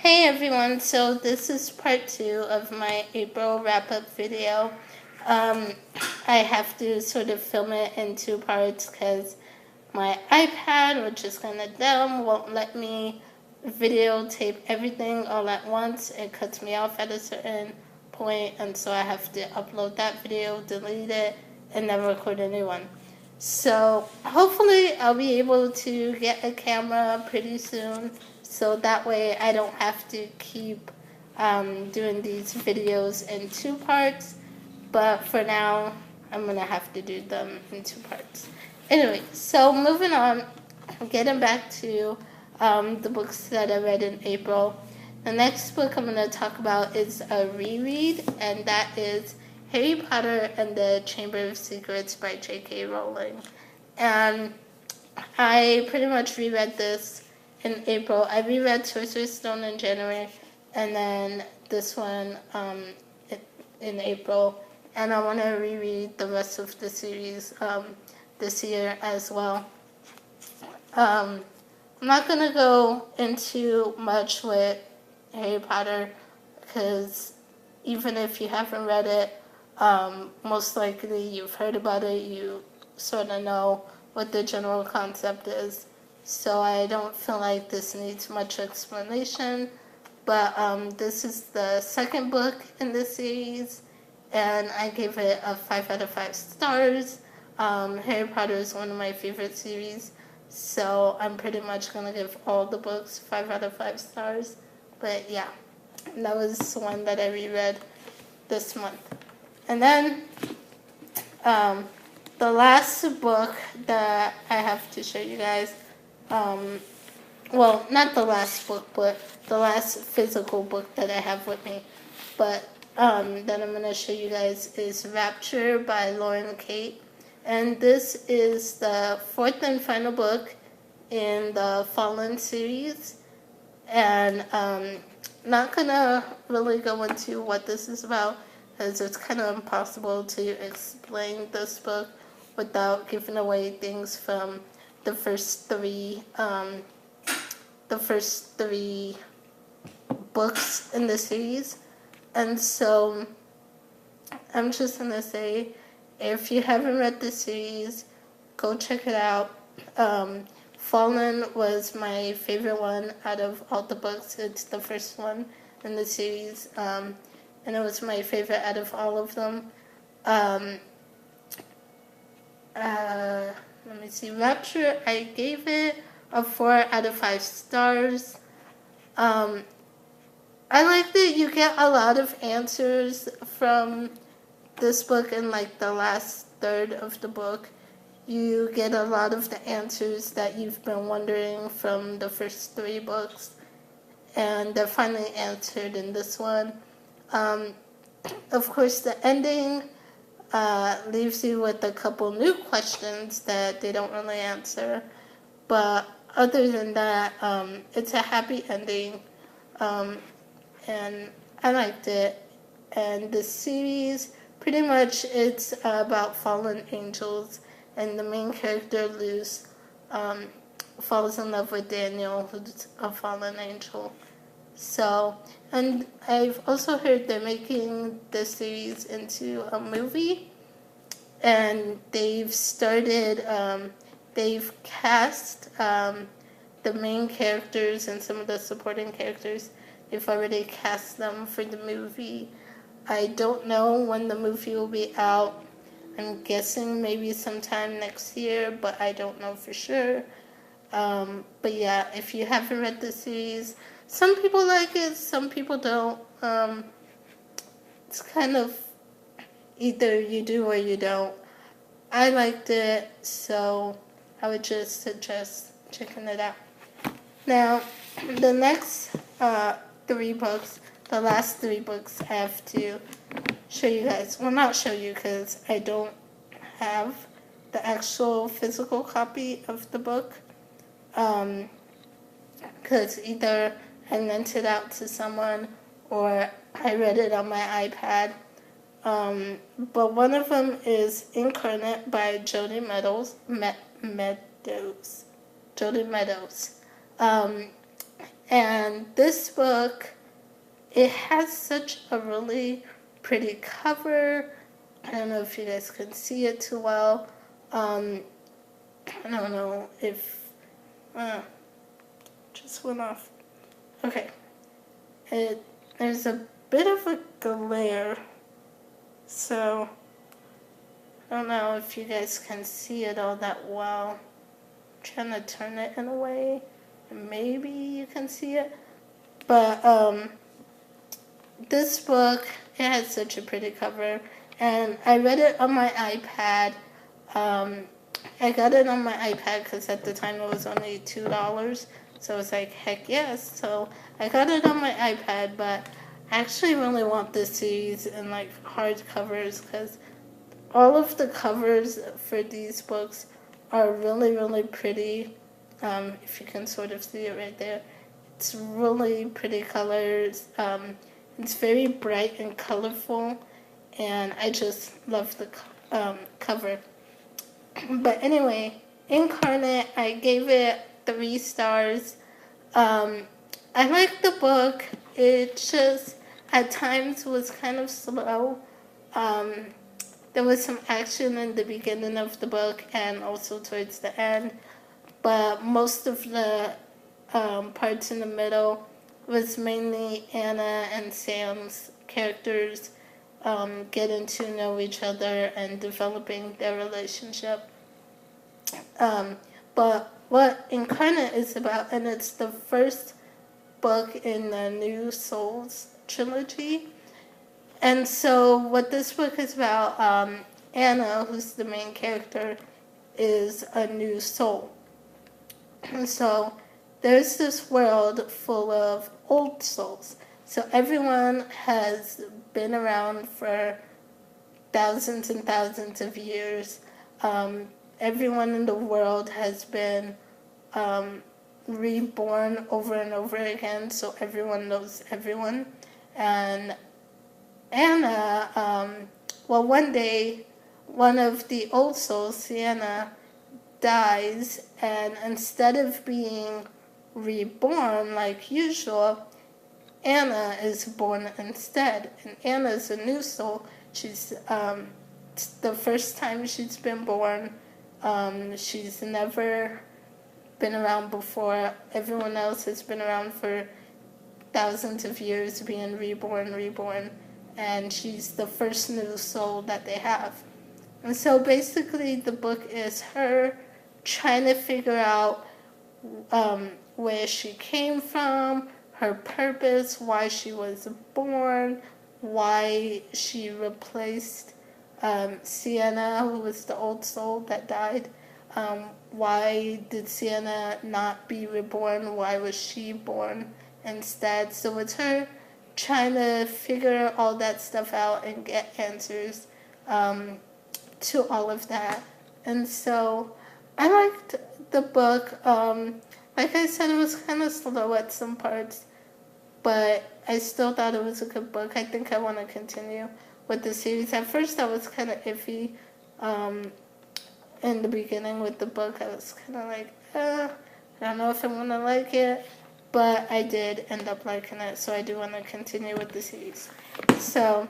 Hey everyone, so this is part 2 of my April wrap-up video. Um, I have to sort of film it in 2 parts because my iPad, which is kind of dumb, won't let me videotape everything all at once. It cuts me off at a certain point, and so I have to upload that video, delete it, and then record a new one. So hopefully I'll be able to get a camera pretty soon, so that way I don't have to keep doing these videos in 2 parts. But for now, I'm gonna have to do them in 2 parts. Anyway, so moving on, getting back to the books that I read in April. The next book I'm gonna talk about is a reread, and that is Harry Potter and the Chamber of Secrets by J.K. Rowling. And I pretty much reread this in April. I reread Sorcerer's Stone in January, and then this one in April. And I want to reread the rest of the series this year as well. I'm not going to go into much with Harry Potter because even if you haven't read it, most likely you've heard about it, you sort of know what the general concept is. So I don't feel like this needs much explanation. But this is the second book in the series, and I gave it a 5 out of 5 stars. Harry Potter is one of my favorite series, so I'm pretty much going to give all the books 5 out of 5 stars. But yeah, that was one that I reread this month. And then the last book that I have to show you guys, well, not the last book, but the last physical book that I have with me, but that I'm going to show you guys is Rapture by Lauren Kate. And this is the 4th and final book in the Fallen series. And not going to really go into what this is about, because it's kind of impossible to explain this book without giving away things from the first three books in the series. And so I'm just gonna say, if you haven't read the series, go check it out. Fallen was my favorite one out of all the books. It's the first one in the series, and it was my favorite out of all of them. Let me see. Rapture, I gave it a 4 out of 5 stars. I like that you get a lot of answers from this book in like the last third of the book. You get a lot of the answers that you've been wondering from the first 3 books, and they're finally answered in this one. Of course, the ending leaves you with a couple new questions that they don't really answer, but other than that, it's a happy ending, and I liked it. And the series, pretty much, it's about fallen angels, and the main character, Luz, falls in love with Daniel, who's a fallen angel. So, and I've also heard they're making the series into a movie, and they've started, they've cast the main characters and some of the supporting characters. They've already cast them for the movie. I don't know when the movie will be out. I'm guessing maybe sometime next year, but I don't know for sure. But yeah, if you haven't read the series, some people like it, some people don't. It's kind of either you do or you don't. I liked it, so I would just suggest checking it out. Now, the next 3 books, the last 3 books, I have to show you guys. Well, not show you because I don't have the actual physical copy of the book. Because either I lent it out to someone or I read it on my iPad. But one of them is Incarnate by Jody Meadows. And this book, it has such a really pretty cover. I don't know if you guys can see it too well. I don't know if... just went off. Okay. There's a bit of a glare, so I don't know if you guys can see it all that well. I'm trying to turn it in a way, and maybe you can see it. But this book, it has such a pretty cover, and I read it on my iPad. I got it on my iPad because at the time it was only $2, so I was like, heck yes. So I got it on my iPad, but I actually really want this series in like hardcovers because all of the covers for these books are really, really pretty. If you can sort of see it right there, it's really pretty colors. It's very bright and colorful, and I just love the cover. But anyway, Incarnate, I gave it 3 stars. I liked the book. It just at times was kind of slow. There was some action in the beginning of the book and also towards the end, but most of the parts in the middle was mainly Anna and Sam's characters getting to know each other and developing their relationship. But what Incarnate is about, and it's the first book in the New Souls trilogy. And so what this book is about, Anna, who's the main character, is a new soul. And so there's this world full of old souls. So everyone has been around for thousands and thousands of years. Everyone in the world has been reborn over and over again, so everyone knows everyone. And Anna, one day, one of the old souls, Sienna, dies, and instead of being reborn like usual, Anna is born instead. And Anna's a new soul. She's the first time she's been born. She's never been around before. Everyone else has been around for thousands of years, being reborn, and she's the first new soul that they have. And so basically the book is her trying to figure out where she came from, her purpose, why she was born, why she replaced Sienna, who was the old soul that died. Why did Sienna not be reborn? Why was she born instead? So it's her trying to figure all that stuff out and get answers to all of that. And so I liked the book. Like I said, it was kind of slow at some parts, but I still thought it was a good book. I think I want to continue with the series. At first I was kind of iffy in the beginning with the book. I was kind of like, I don't know if I'm going to like it, but I did end up liking it, so I do want to continue with the series. So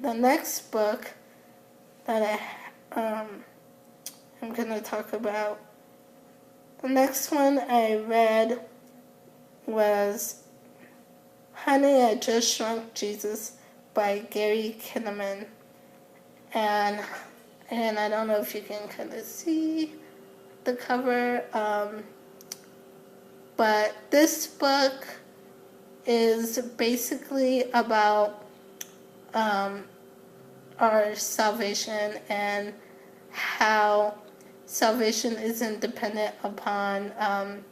the next book that I'm going to talk about, the next one I read was Honey, I Just Shrunk Jesus by Gary Kinnaman. And I don't know if you can kind of see the cover, but this book is basically about our salvation and how salvation isn't dependent upon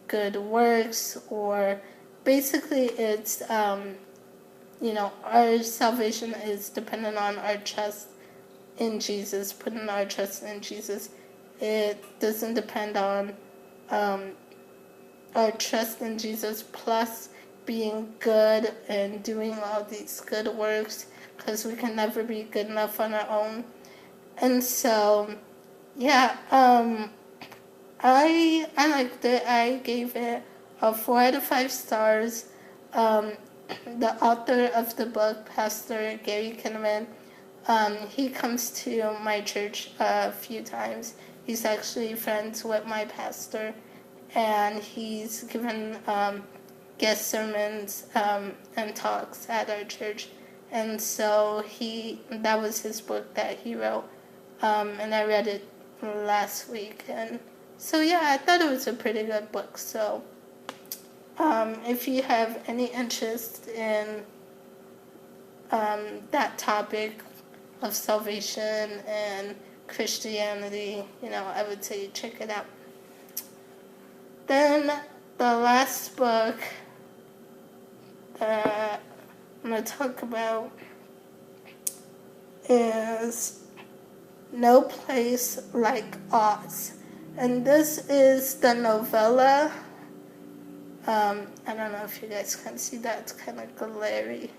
good works, or basically it's our salvation is dependent on our trust in Jesus, putting our trust in Jesus. It doesn't depend on our trust in Jesus plus being good and doing all these good works, because we can never be good enough on our own. And so, yeah, I liked it. I gave it a 4 out of 5 stars. The author of the book, Pastor Gary Kinnaman, he comes to my church a few times. He's actually friends with my pastor, and he's given guest sermons and talks at our church. And so that was his book that he wrote, and I read it last week. And so yeah, I thought it was a pretty good book. So if you have any interest in that topic of salvation and Christianity, I would say check it out. Then the last book that I'm going to talk about is No Place Like Oz. And this is the novella. I don't know if you guys can see that. It's kind of glary.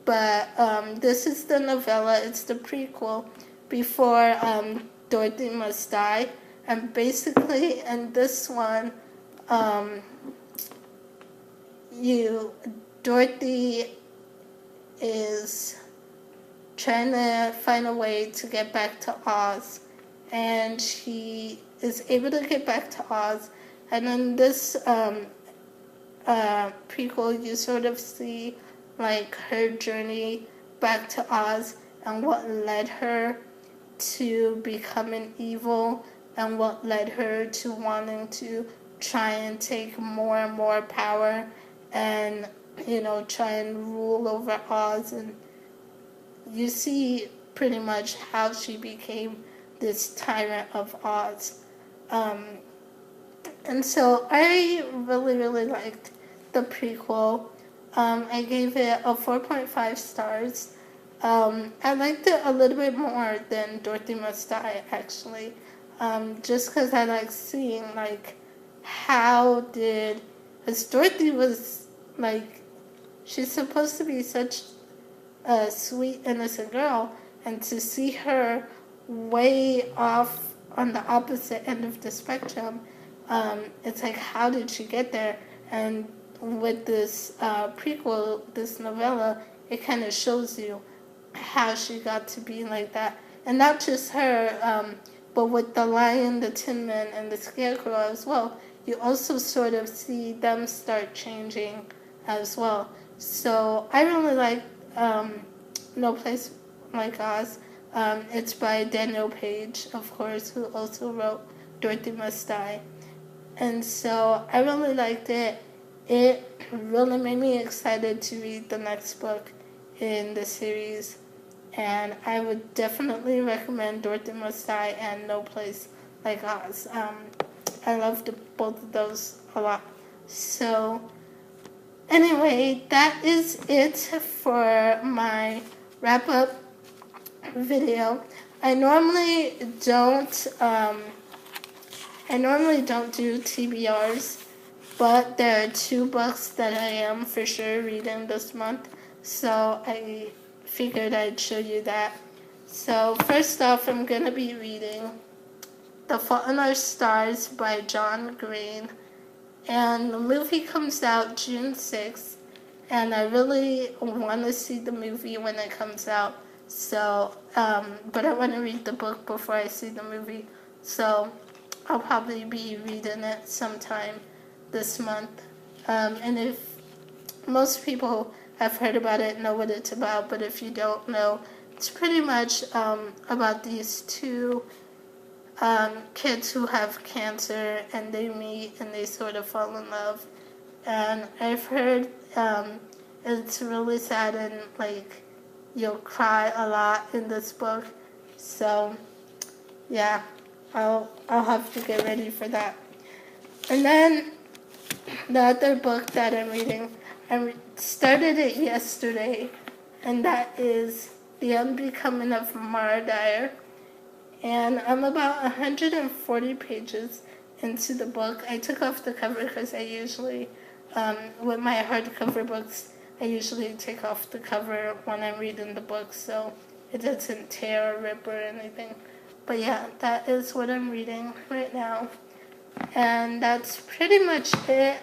But this is the novella. It's the prequel before Dorothy Must Die. And basically, in this one, Dorothy is trying to find a way to get back to Oz, and she is able to get back to Oz. And in this prequel, you sort of see like her journey back to Oz and what led her to becoming evil and what led her to wanting to try and take more and more power and try and rule over Oz. And you see pretty much how she became this tyrant of Oz. And so I really, really liked the prequel. I gave it a 4.5 stars. I liked it a little bit more than Dorothy Must Die, actually. Just because I like seeing, because Dorothy was, she's supposed to be such a sweet, innocent girl, and to see her way off on the opposite end of the spectrum, it's like, how did she get there? And with this prequel, this novella, it kind of shows you how she got to be like that. And not just her, but with the Lion, the Tin Man, and the Scarecrow as well, you also sort of see them start changing as well. So I really like No Place Like Oz. It's by Daniel Page, of course, who also wrote Dorothy Must Die. And so I really liked it. It really made me excited to read the next book in the series. And I would definitely recommend Dorothy Must Die and No Place Like Oz. I loved both of those a lot. So anyway, that is it for my wrap-up video. I normally don't do TBRs, but there are 2 books that I am for sure reading this month, so I figured I'd show you that. So first off, I'm going to be reading The Fault in Our Stars by John Green, and the movie comes out June 6th, and I really want to see the movie when it comes out. So, but I want to read the book before I see the movie, so I'll probably be reading it sometime this month. And if most people have heard about it, know what it's about, but if you don't know, it's pretty much about these 2 kids who have cancer, and they meet and they sort of fall in love. And I've heard it's really sad, and you'll cry a lot in this book. So yeah, I'll have to get ready for that. And then the other book that I'm reading, I started it yesterday, and that is The Unbecoming of Mara Dyer. And I'm about 140 pages into the book. I took off the cover because I usually, with my hardcover books, I usually take off the cover when I'm reading the book so it doesn't tear or rip or anything. But yeah, that is what I'm reading right now. And that's pretty much it.